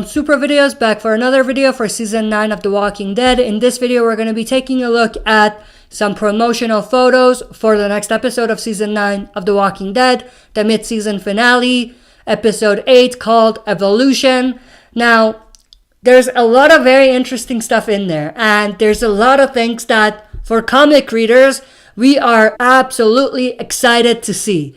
Super Videos, back for another video for season 9 of The Walking Dead. In this video we're going to be taking a look at some promotional photos for the next episode of season 9 of The Walking Dead, the mid-season finale, episode 8 called Evolution. Now, there's a lot of very interesting stuff in there, and there's a lot of things that for comic readers we are absolutely excited to see.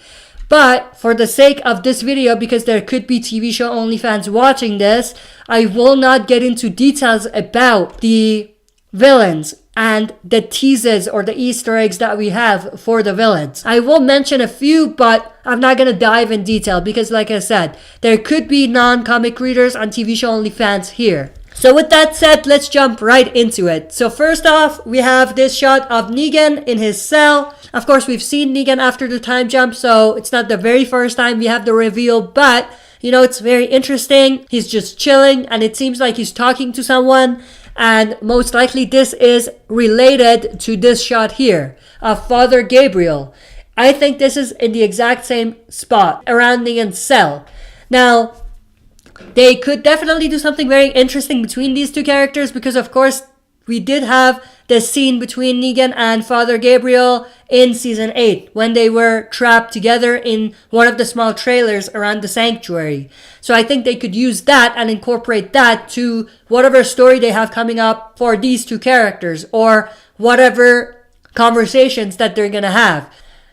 But for the sake of this video, because there could be TV show only fans watching this, I will not get into details about the villains and the teases or the Easter eggs that we have for the villains. I will mention a few, but I'm not going to dive in detail because, like I said, there could be non-comic readers and TV show only fans here. So with that said, let's jump right into it. So first off, we have this shot of Negan in his cell. Of course, we've seen Negan after the time jump, so it's not the very first time we have the reveal, but, you know, it's very interesting. He's just chilling, and it seems like he's talking to someone, and most likely this is related to this shot here of Father Gabriel. I think this is in the exact same spot around Negan's cell. Now, they could definitely do something very interesting between these two characters because, of course, we did have this scene between Negan and Father Gabriel in season 8 when they were trapped together in one of the small trailers around the sanctuary. So I think they could use that and incorporate that to whatever story they have coming up for these two characters or whatever conversations that they're gonna have.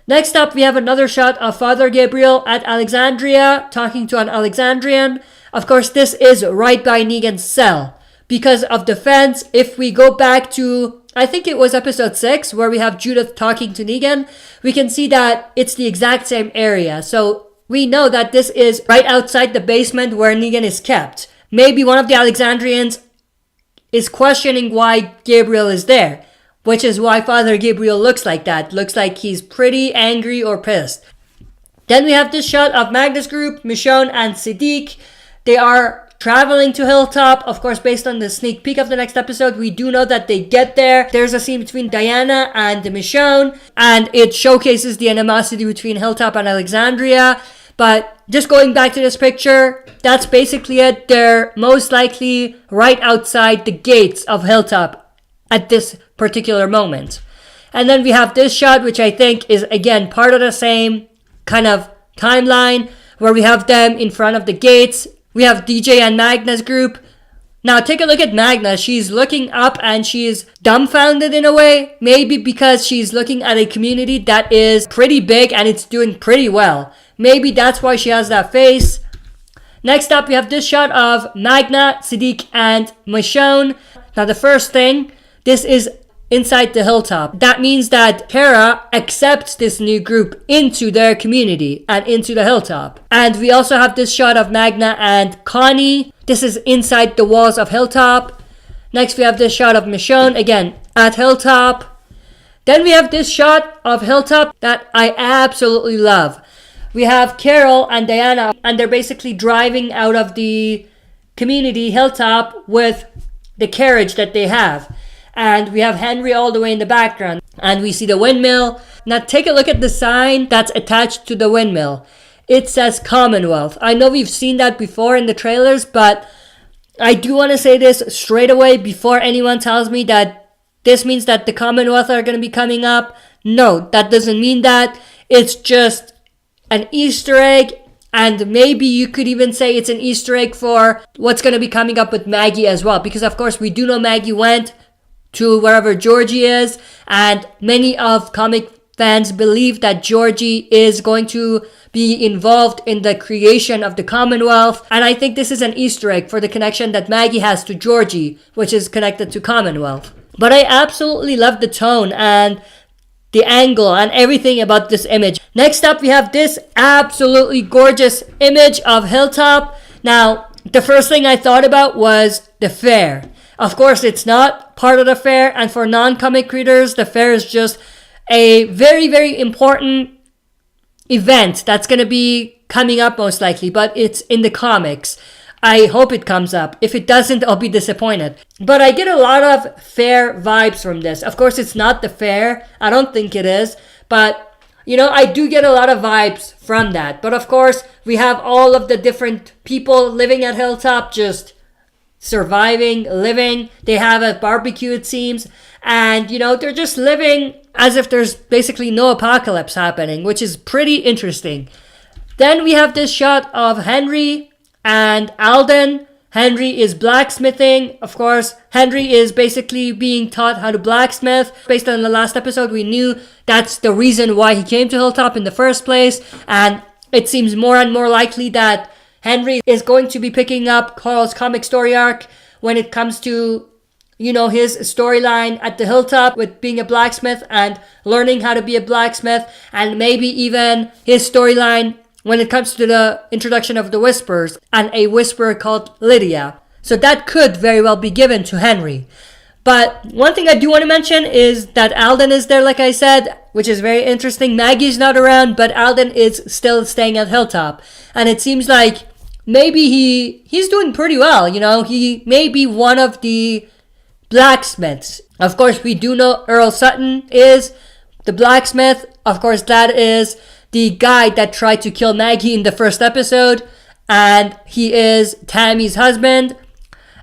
Next up, we have another shot of Father Gabriel at Alexandria talking to an Alexandrian. Of course, this is right by Negan's cell. Because of the fence, if we go back to, I think it was episode 6, where we have Judith talking to Negan, we can see that it's the exact same area. So we know that this is right outside the basement where Negan is kept. Maybe one of the Alexandrians is questioning why Gabriel is there, which is why Father Gabriel looks like that. Looks like he's pretty angry or pissed. Then we have this shot of Magnus Group, Michonne, and Siddiq. They are traveling to Hilltop. Of course, based on the sneak peek of the next episode, we do know that they get there. There's a scene between Diana and Michonne, and it showcases the animosity between Hilltop and Alexandria. But just going back to this picture, that's basically it. They're most likely right outside the gates of Hilltop at this particular moment. And then we have this shot, which I think is, again, part of the same kind of timeline, where we have them in front of the gates. We have DJ and Magna's group. Now take a look at Magna. She's looking up and she's dumbfounded in a way. Maybe because she's looking at a community that is pretty big and it's doing pretty well. Maybe that's why she has that face. Next up, we have this shot of Magna, Siddiq, and Michonne. Now the first thing, this is inside the Hilltop. That means that Kara accepts this new group into their community and into the Hilltop. And we also have this shot of Magna and Connie. This is inside the walls of Hilltop. Next, we have this shot of Michonne, again, at Hilltop. Then we have this shot of Hilltop that I absolutely love. We have Carol and Diana, and they're basically driving out of the community Hilltop with the carriage that they have. And we have Henry all the way in the background. And we see the windmill. Now take a look at the sign that's attached to the windmill. It says Commonwealth. I know we've seen that before in the trailers, but I do want to say this straight away before anyone tells me that this means that the Commonwealth are going to be coming up. No, that doesn't mean that. It's just an Easter egg. And maybe you could even say it's an Easter egg for what's going to be coming up with Maggie as well. Because of course we do know Maggie went to wherever Georgie is, and many of comic fans believe that Georgie is going to be involved in the creation of the Commonwealth, and I think this is an Easter egg for the connection that Maggie has to Georgie, which is connected to Commonwealth. But I absolutely love the tone and the angle and everything about this image. Next up, we have this absolutely gorgeous image of Hilltop. Now, the first thing I thought about was the fair. Of course, it's not part of the fair, and for non-comic readers, the fair is just a very, very important event that's going to be coming up most likely, but it's in the comics. I hope it comes up. If it doesn't, I'll be disappointed. But I get a lot of fair vibes from this. Of course, it's not the fair. I don't think it is, but You know, I do get a lot of vibes from that. But of course, we have all of the different people living at Hilltop just surviving, living. They have a barbecue, it seems. And, you know, they're just living as if there's basically no apocalypse happening, which is pretty interesting. Then we have this shot of Henry and Alden. Henry is blacksmithing. Of course, Henry is basically being taught how to blacksmith. Based on the last episode, we knew that's the reason why he came to Hilltop in the first place. And it seems more and more likely that Henry is going to be picking up Carl's comic story arc when it comes to, you know, his storyline at the Hilltop with being a blacksmith and learning how to be a blacksmith, and maybe even his storyline when it comes to the introduction of the Whispers and a Whisperer called Lydia. So that could very well be given to Henry. But one thing I do want to mention is that Alden is there, like I said, which is very interesting. Maggie's not around, but Alden is still staying at Hilltop. And it seems like maybe he's doing pretty well, you know. He may be one of the blacksmiths. Of course, we do know Earl Sutton is the blacksmith. Of course, that is the guy that tried to kill Maggie in the first episode, and he is Tammy's husband,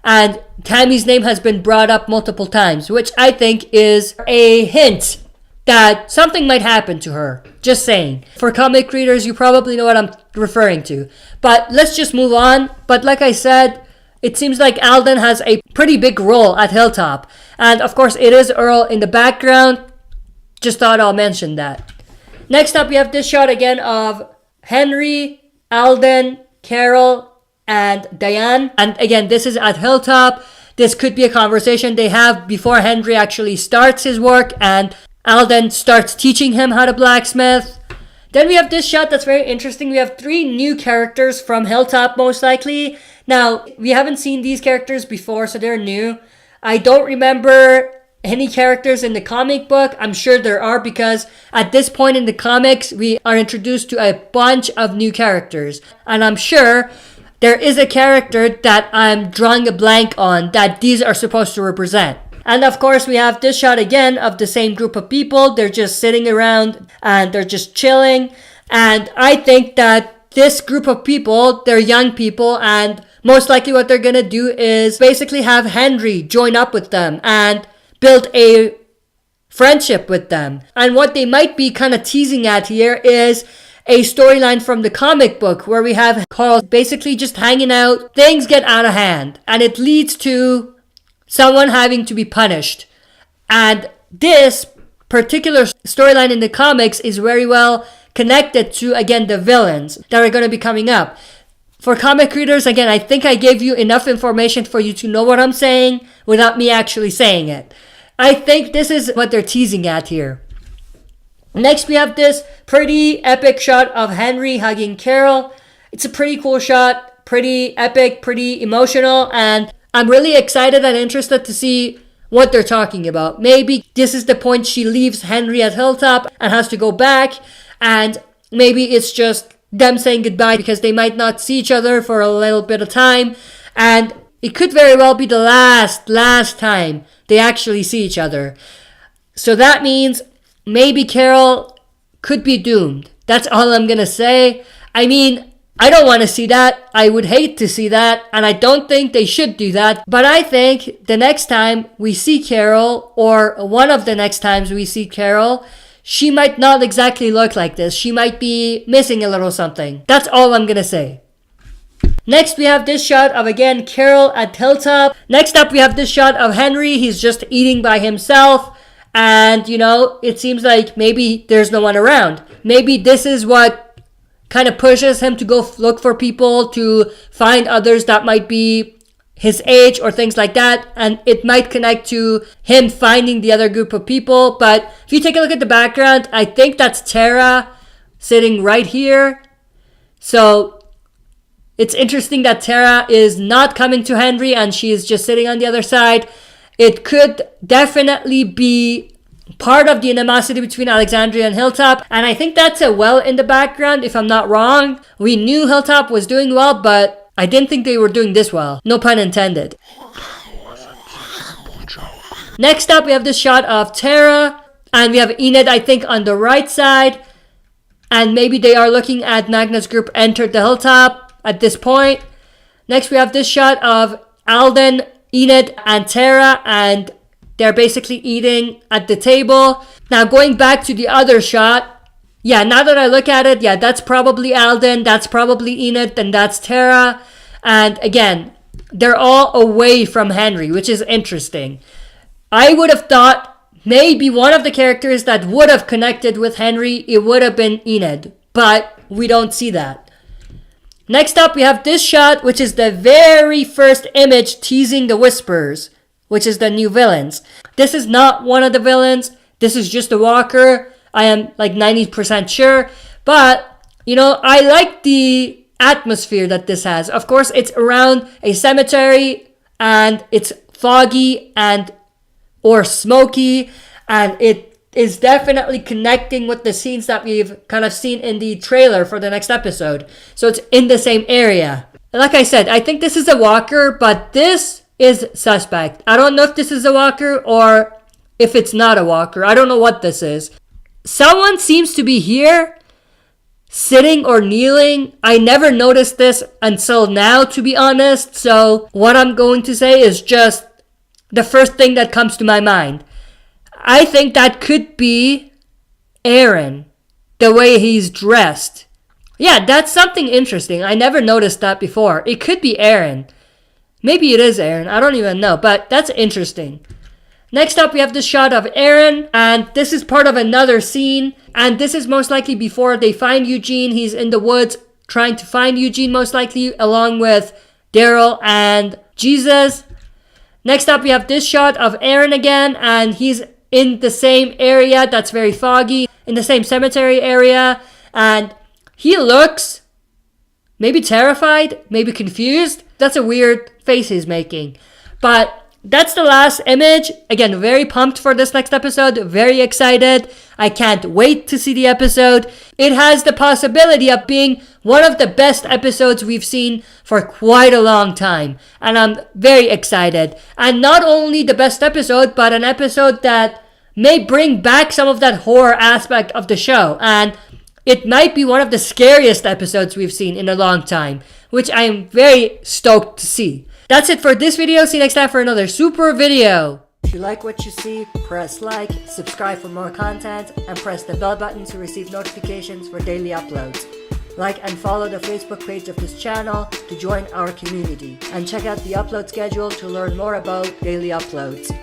and Tammy's name has been brought up multiple times, which I think is a hint that something might happen to her. Just saying. For comic readers, you probably know what I'm referring to. But let's just move on. But like I said, it seems like Alden has a pretty big role at Hilltop, and of course it is Earl in the background. Just thought I'll mention that. Next up, we have this shot again of Henry, Alden, Carol, and Diane. And again, this is at Hilltop. This could be a conversation they have before Henry actually starts his work and Alden starts teaching him how to blacksmith. Then we have this shot that's very interesting. We have 3 new characters from Hilltop, most likely. Now, we haven't seen these characters before, so they're new. I don't remember any characters in the comic book. I'm sure there are, because at this point in the comics, we are introduced to a bunch of new characters. And I'm sure there is a character that I'm drawing a blank on that these are supposed to represent. And of course, we have this shot again of the same group of people. They're just sitting around and they're just chilling. And I think that this group of people, they're young people, and most likely what they're gonna do is basically have Henry join up with them and build a friendship with them. And what they might be kind of teasing at here is a storyline from the comic book where we have Carl basically just hanging out. Things get out of hand and it leads to someone having to be punished. And this particular storyline in the comics is very well connected to, again, the villains that are going to be coming up. For comic readers, again, I think I gave you enough information for you to know what I'm saying without me actually saying it. I think this is what they're teasing at here. Next, we have this pretty epic shot of Henry hugging Carol. It's a pretty cool shot, pretty epic, pretty emotional, and I'm really excited and interested to see what they're talking about. Maybe this is the point she leaves Henry at Hilltop and has to go back, and maybe it's just them saying goodbye because they might not see each other for a little bit of time, and it could very well be the last time they actually see each other. So that means maybe Carol could be doomed. That's all I'm gonna say. I mean, I don't want to see that. I would hate to see that, and I don't think they should do that. But I think the next time we see Carol, or one of the next times we see Carol, she might not exactly look like this. She might be missing a little something. That's all I'm gonna say. Next, we have this shot of, again, Carol at Hilltop. Next up, we have this shot of Henry. He's just eating by himself. And, you know, it seems like maybe there's no one around. Maybe this is what kind of pushes him to go look for people, to find others that might be his age or things like that. And it might connect to him finding the other group of people. But if you take a look at the background, I think that's Tara sitting right here. So it's interesting that Tara is not coming to Henry and she is just sitting on the other side. It could definitely be part of the animosity between Alexandria and Hilltop. And I think that's a well in the background, if I'm not wrong. We knew Hilltop was doing well, but I didn't think they were doing this well. No pun intended. Next up, we have this shot of Tara. And we have Enid, I think, on the right side. And maybe they are looking at Magna's group entered the hilltop at this point. Next, we have this shot of Alden, Enid, and Tara, and they're basically eating at the table. Now, going back to the other shot, yeah, now that I look at it, yeah, that's probably Alden, that's probably Enid, and that's Tara. And again, they're all away from Henry, which is interesting. I would have thought maybe one of the characters that would have connected with Henry, it would have been Enid, but we don't see that. Next up, we have this shot, which is the very first image teasing the Whisperers, which is the new villains. This is not one of the villains. This is just a walker. I am like 90% sure. But, you know, I like the atmosphere that this has. Of course, it's around a cemetery and it's foggy and or smoky, and it is definitely connecting with the scenes that we've kind of seen in the trailer for the next episode. So it's in the same area. Like I said, I think this is a walker, but this is suspect. I don't know if this is a walker or if it's not a walker. I don't know what this is. Someone seems to be here, sitting or kneeling. I never noticed this until now, to be honest. So what I'm going to say is just the first thing that comes to my mind. I think that could be Aaron, the way he's dressed. Yeah, that's something interesting. I never noticed that before. It could be Aaron. Maybe it is Aaron. I don't even know, but that's interesting. Next up, we have this shot of Aaron, and this is part of another scene. And this is most likely before they find Eugene. He's in the woods trying to find Eugene, most likely, along with Daryl and Jesus. Next up, we have this shot of Aaron again, and he's in the same area that's very foggy, in the same cemetery area, and he looks maybe terrified, maybe confused. That's a weird face he's making. But that's the last image. Again, very pumped for this next episode, very excited. I can't wait to see the episode. It has the possibility of being one of the best episodes we've seen for quite a long time. And I'm very excited. And not only the best episode, but an episode that may bring back some of that horror aspect of the show. And it might be one of the scariest episodes we've seen in a long time, which I am very stoked to see. That's it for this video. See you next time for another super video. If you like what you see, press like, subscribe for more content, and press the bell button to receive notifications for daily uploads. Like and follow the Facebook page of this channel to join our community, and check out the upload schedule to learn more about daily uploads.